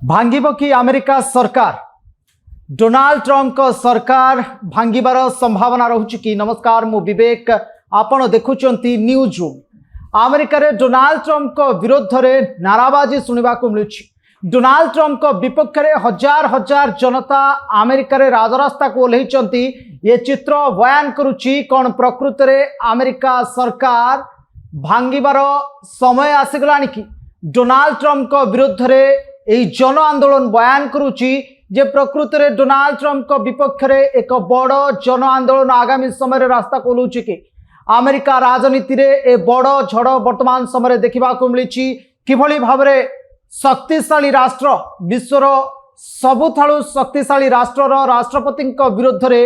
भांगिब कि अमेरिका सरकार Donald Trump को सरकार भांगिबार संभावना रहुछि कि। नमस्कार मु विवेक आपण देखुचंती न्यूज रूम। अमेरिका रे डोनाल्ड ट्रंप को विरोध रे नाराबाजी सुनिबा को मिलुछि। डोनाल्ड ट्रंप को विपक्ष रे हजार हजार जनता अमेरिका रे राजरास्ता को ओल्हेइचंती। ये चित्र बयान करुछि कोन प्रकृत रे अमेरिका सरकार भांगिबार समय आसीगलानी कि। डोनाल्ड ट्रंप को विरोध रे एई जन आंदोलन बयान करुछि जे प्रकृत रे डोनाल्ड ट्रंप को विपक्ष रे एक बड़ जन आंदोलन आगामी समय रे रास्ता खोलुछि कि। अमेरिका राजनीति रे ए बड़ झड़ वर्तमान समय देखा मिली किभली भावरे शक्तिशाली राष्ट्र विश्वर सबुठारु शक्तिशाली राष्ट्रर राष्ट्रपति विरुद्ध रे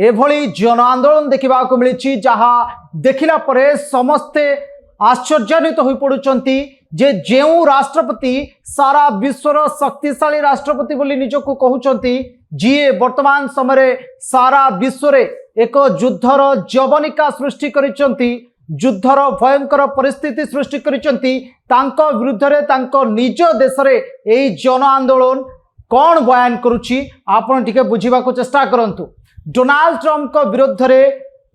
एभली जन आंदोलन देखा मिली जहा देखिला परे समस्ते आश्चर्यान्वित हो पड़ुचंती जे जेउ राष्ट्रपति सारा विश्वर शक्तिशाली राष्ट्रपति बोली निजको कहउचंती जीए वर्तमान समय सारा विश्व रे एक युद्धर जवनिका सृष्टि करिचंती, युद्धर भयंकर परिस्थिति सृष्टि करिचंती। तांको विरुद्ध रे तांको निज देश रे एई जन आंदोलन कौन बयान करुछि आपण टिके बुझिबा को चेष्टा करंतु। डोनाल्ड ट्रंप को विरुद्ध रे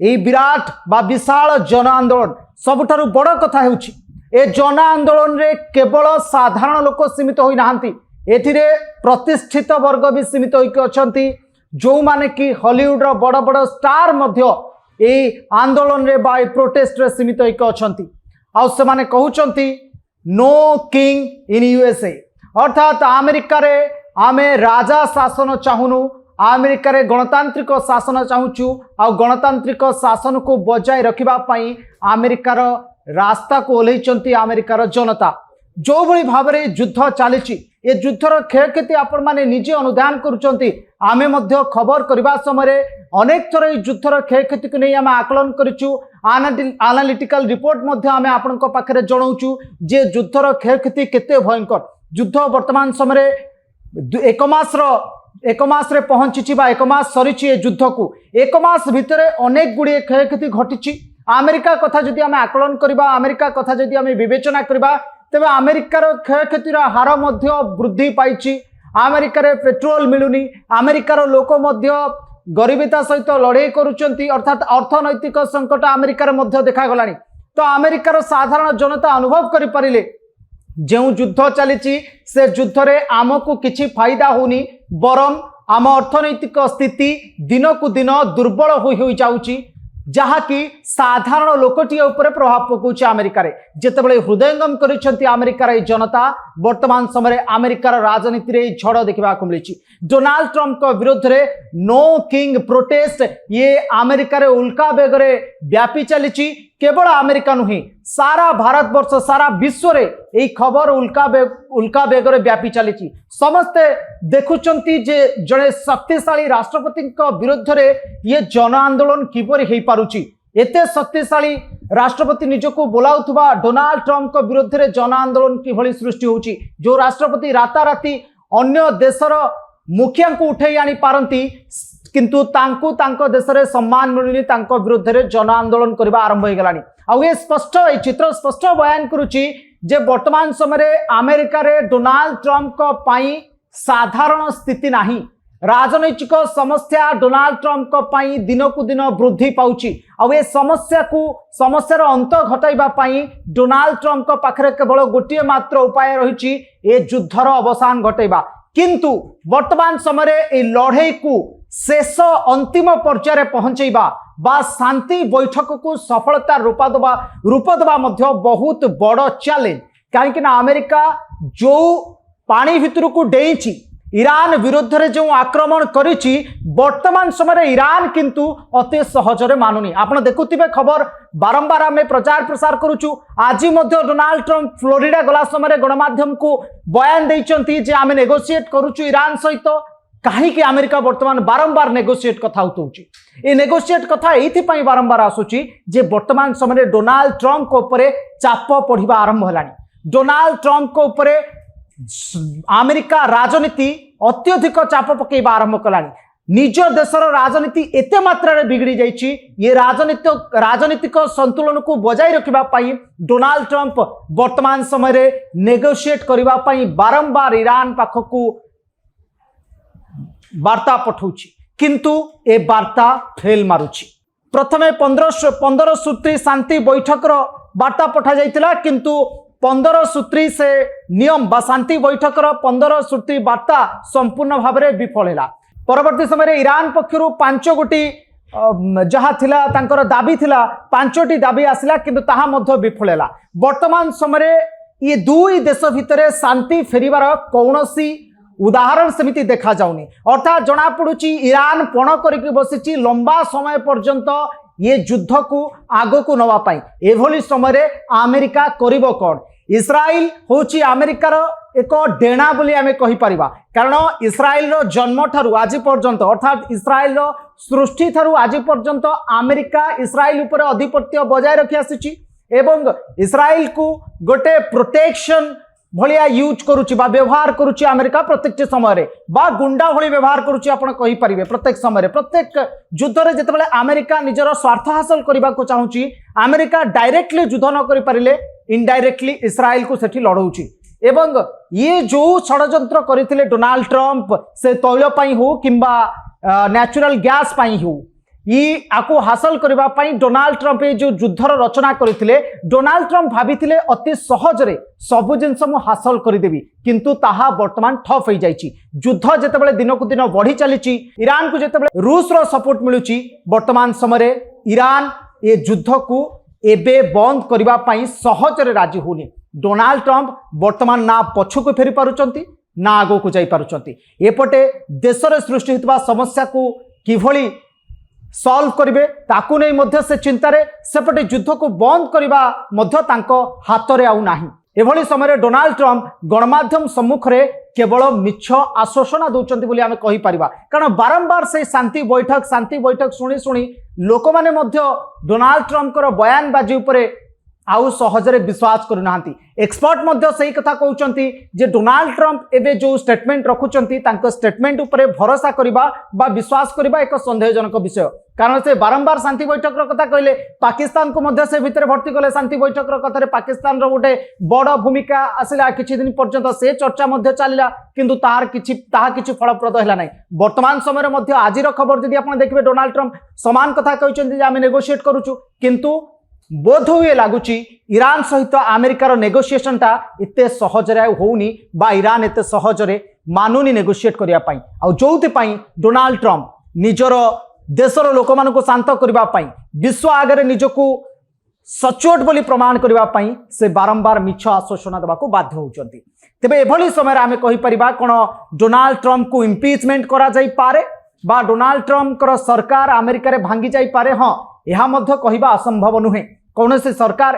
एई विराट बा विशाल जन आंदोलन सबुठारु बड़ कथा हेउछि ए जन आंदोलन रे केवल साधारण लोक सीमित होई नाहंती, एथिरे प्रतिष्ठित वर्ग भी सीमित होई अछंती। जो माने कि हॉलीवुड रो बड़ बड़ स्टार मध्य ए आंदोलन रे बा प्रोटेस्ट रे सीमित होई अछंती। आ से माने कहउचंती नो किंग इन यूएसए, अर्थात अमेरिका रे आमे राजा शासन चाहुनु, अमेरिका रे गणतांत्रिक शासन चाहुचु। आ गणतांत्रिक शासन को बजाय रखिबा पई अमेरिकार रास्ता को ओल्हेइचंती अमेरिकार जनता। जो भली भाबरे युद्ध चलीची ए युद्धर क्षयक्षति आपण माने निजे अनुधान करुचंती। आमे मध्य खबर करबा समय अनेक थर युद्धर क्षयक्षति को नहीं आमे आकलन करिचु। एनालिटिकल रिपोर्ट मध्य आमे आपनक पाखरे जणाउचु जे युद्धर क्षयक्षति केते भयंकर। युद्ध वर्तमान समय एक मास रे पहुंची बा एक मास सरीची ए युद्ध को एक मास भितरे अनेक गुड़िए क्षयक्षति घटिची। अमेरिका कथा जदि आमे आकलन करबा, अमेरिका कथा जदि आमे विवेचना करबा तेबे अमेरिकार क्षयक्षतिर हार मध्य वृद्धि पाइछि। अमेरिकार पेट्रोल मिलुनी, अमेरिकार लोक मध्य गरीबता सहित लड़ाई करुचंती, अर्थात अर्थनैतिक संकट अमेरिकार मध्य देखा गलानी। तो अमेरिकार साधारण जनता अनुभव करि परिले जो युद्ध चलीची से युद्ध रे आमको किछि फायदा होनी, बरम आम अर्थनैतिक स्थिति दिन को दिन दुर्बल हो जाउची, जहाँ कि साधारण लोकटी ऊपर प्रभाव पकाउछि। अमेरिका रे जेतेबेले हृदयंगम करिसेंती अमेरिकार जनता वर्तमान समय अमेरिकार राजनीति रे झड़ देखा मिली। डोनाल्ड ट्रंप को विरोध रे नो किंग प्रोटेस्ट ये अमेरिका रे उल्का बेग रे व्यापी चलीची। केवल अमेरिका नुहे सारा भारत वर्ष सारा विश्व रे एई खबर उल्का बेग रे व्यापी चलीची। समस्ते देखुचंती जे जड़े शक्तिशाली राष्ट्रपति विरुद्ध रे ये जन आंदोलन किपरि हेई पारुची। एते शक्तिशाली राष्ट्रपति निजको बोलाउथबा डोनाल्ड ट्रंप को विरुद्ध रे जन आंदोलन किभली सृष्टि होउची। जो राष्ट्रपति राताराती अन्य देशर मुखिया को उठै आनी पारंती किंतु तांको तांको देश रे सम्मान मिलुनी, तांको विरुद्ध रे जन आंदोलन करबा आरंभ हो गलानी। आ ये स्पष्ट ए चित्र स्पष्ट बयान करुची जे वर्तमान समय अमेरिका रे डोनाल्ड ट्रंप को पाई साधारण स्थिति नाही। राजनैतिक समस्या डोनाल्ड ट्रंप को पाई दिन को दिन वृद्धि पाउची। आ ये समस्यार अंत घटाइबा पाई डोनाल्ड ट्रंप को पाखरे केवल गोटिए मात्र उपाय रहिची ए युद्धर अवसान घटाइबा। किंतु वर्तमान समय ए लड़ाई को शेष अंतिम पर्यायर पहुंचेबा बा शांति बैठक को सफलता रूप दबा मध्य बहुत बड़ चैलेंज। कहीं अमेरिका जो पानी भितर को डेईची ईरान विरुद्ध रे जो आक्रमण करिची वर्तमान समय ईरान किंतु अति सहजरे मानुनी। आपण देखुथिबे खबर बारंबार आमे प्रचार प्रसार करूचु। आज मध्य डोनाल्ड ट्रंप फ्लोरिडा गला समय गणमाध्यम को बयान देइचंती जे आमे नेगोशिएट करूचु ईरान सहित। कहीं अमेरिका वर्तमान बारंबार नेगोशिएट कथा उठाउची। ए नेगोशिएट कथा एथि पई बारंबार आसुची जे वर्तमान समय डोनाल्ड ट्रंप को ऊपर चाप पढ़िबा आरंभ हलानी। डोनाल्ड ट्रंप को ऊपर अमेरिका राजनीति अत्यधिक चाप पकेबा आरंभ कलानी। निज देशर राजनीति एते मात्रा बिगड़ी जाइए ये राजनीतिक संतुलन को बजाय रखापी डोनाल्ड ट्रंप वर्तमान समय नेगोशिएट करने बारंबार ईरान पाखक वार्ता पठाउछि किंतु ए वार्ता फेल मारुछि। प्रथमे 15 सूत्री शांति बैठक वार्ता पठा जाइतिला किंतु 15 सूत्री से नियम बा शांति बैठक 15 सूत्री वार्ता संपूर्ण भाव में विफल है। परवर्ती समय ईरान पक्षर 5 गोटी जहाँ थिला तांकर दाबी थिला 5टी दाबी आसला किंतु ताहा मध्य विफल है। वर्तमान समय ये दुई देश भितर शांति फेरिबार कौनसी उदाहरण सेमिति देखा जाउनी अर्थात जना पड़ुची ईरान पण करके बसिची लंबा समय पर्यंत ये युद्ध को आगो को नवा पाई एभली समय अमेरिका करिवो कोन इस्राएल होची अमेरिकार एक डेणा बोली आमे कहि परिबा कारण इस्राएल रो जन्म थारु आज पर्यंत अर्थात इस्राएल रो सृष्टि थारु आज पर्यंत अमेरिका इस्राएल ऊपर अधिपत्य बजाय रखि आसीची एवं इस्राएल को गोटे प्रोटेक्शन भलिया यूज करुची बा व्यवहार करुची अमेरिका प्रत्येक समय बा गुंडा भली व्यवहार करुची आपण कहि परिबे प्रत्येक समय प्रत्येक युद्ध रे जतबेले अमेरिका निजर स्वार्थ हासिल करबा को चाहूची अमेरिका डायरेक्टली युद्ध न करि परिले इनडायरेक्टली इस्राएल को सेठी लड़ौची एवं ये जो षडयंत्र करथिले डोनाल्ड ट्रंप से तैल पई हो किंबा नेचुरल गैस पई हो ये आको हासिल करबा पई डोनाल्ड ट्रंप जो युद्धर रचना करथिले डोनाल्ड ट्रंप भाबिथिले अति सहज रे सब जिनस मु हासिल करदेबी किंतु ताहा वर्तमान ठप हो जाइछि। युद्ध जेतेबेले दिन को दिन बढ़ी चलीछि ईरान को जेतेबेले रूस रो सपोर्ट मिलुछि वर्तमान समय ईरान ये युद्ध को एबे बंद करबा पई सहज रे राजी होनी। डोनाल्ड ट्रंप वर्तमान ना पछु को फेरी पारुचंती ना आगो को जाई पारुचंती एपटे देश रे सृष्टि होतबा समस्या को किभली सॉल्व करिवे ताकू नै मध्य से चिंतारे सेपटे युद्ध को बंद करबा मध्य तांको हाथ रे आउ नाही। एभली समय डोनाल्ड ट्रंप गणमाध्यम सम्मुख रे केवल मिछ आश्वासना दउचंती बोली आमे कहि परिबा कारण बारंबार से शांति बैठक सुनी सुनी लोक माने मध्य डोनाल्ड ट्रंप कर बयानबाजी उपरे आउ सहजरे विश्वास करू नांती। एक्सपर्ट मध्य सही कथा कहउचंती जे डोनाल्ड ट्रंप एबे जो स्टेटमेंट रखुचंती तांको स्टेटमेंट उपरे भरोसा करिबा बा विश्वास करिबा एक संदेहजनक विषय कारण से बारंबार शांति बैठक कथा कहले पाकिस्तान को मध्य से भितर भर्ती कले शांति बैठक कथा पाकिस्तान रो गोटे बड़ भूमिका आसिला किछि दिन पर्यंत से चर्चा मध्य चलिला किंतु तार किछि फलप्रद हैला नै। वर्तमान समय मध्य आजिर खबर जदि आपण देखबे डोनाल्ड ट्रंप समान कथा कहउचंती जे आमे नेगोशिएट करूछु किंतु बोध हुए लगुच ईरान सहित अमेरिकार नेगोशिएशन टा एते सहजरे होउनी बा ईरान एते सहजरे मानुनी नेगोशिएट करिया पई आ जोउति पई डोनाल्ड ट्रंप निजर देशर लोक मान को शांत करबा पई विश्व आगे निजको सचोट बोली प्रमाण करबा पई से बारंबार मिछ आश्वासना देबा को बाध्य होउचंती। तेबे एभली समय आमे कहि परिबा कोन डोनाल्ड ट्रंप को इम्पीचमेंट करा जाई पारे बा डोनाल्ड ट्रंप कर सरकार अमेरिका रे भांगी जाई पारे हां यह मध्य कहबा असंभव नुहे कौन से सरकार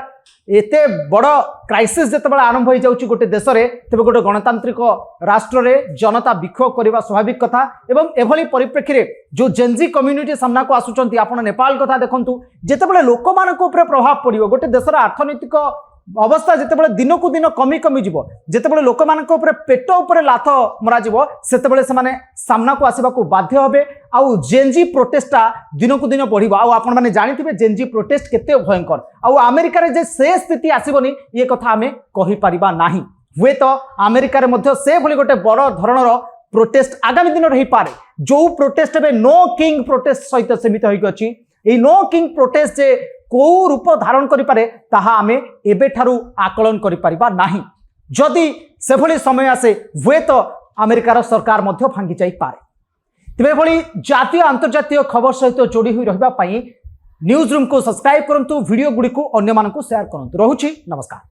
एते बड़ क्राइसिस जितेबाला आरंभ हो जाउची गोटे देश रे तेबे गोटे गणतांत्रिक राष्ट्र रे जनता विक्षोभ करबा स्वाभाविक कथा एवं एभली परिप्रेक्षी रे जो जेनजी कम्युनिटी सामना को आसुचंती आपण नेपाल कथा देखंतु जेतेबेले लोक मानक ऊपर प्रभाव पड़ियो गोटे देशर अर्थनैतिक अवस्था जितेबेले दिन को दिन कमी कमी जीवो जेतेबेले लोक मानक ऊपर पेट ऊपर लाथ मरा जीवो सेतेबेले से माने सामना को आसीबा को बाध्य होबे आउ जेनजी प्रोटेस्टा दिन को दिन बढ़िबो आउ आपण माने जानिथिबे जेनजी प्रोटेस्ट केते भयंकर आउ अमेरिका रे जे से स्थिति आसीबोनी ये कथा हमें कहि परिबा नाही हुए तो अमेरिका रे मध्य से भली गोटे बड़ धरणर प्रोटेस्ट आगामी दिन रही पारे जो प्रोटेस्ट बे नो किंग प्रोटेस्ट सहित सीमित होई अछि ए नो किंग प्रोटेस्ट जे को रूप धारण करि पारे ताहा आमे एबे ठारू आकलन करि परिबा नाही जदि सेभली समय आसे हुए तो अमेरिकार सरकार मध्य भांगी जाई पारे। तेबे भली जातीय अंतर्जातीय खबर सहित जोड़ी हुई रहिबा पई न्यूज रूम को सब्सक्राइब करंतु वीडियो गुडी को अन्य मानकु शेयर करंतु। रहुछि नमस्कार।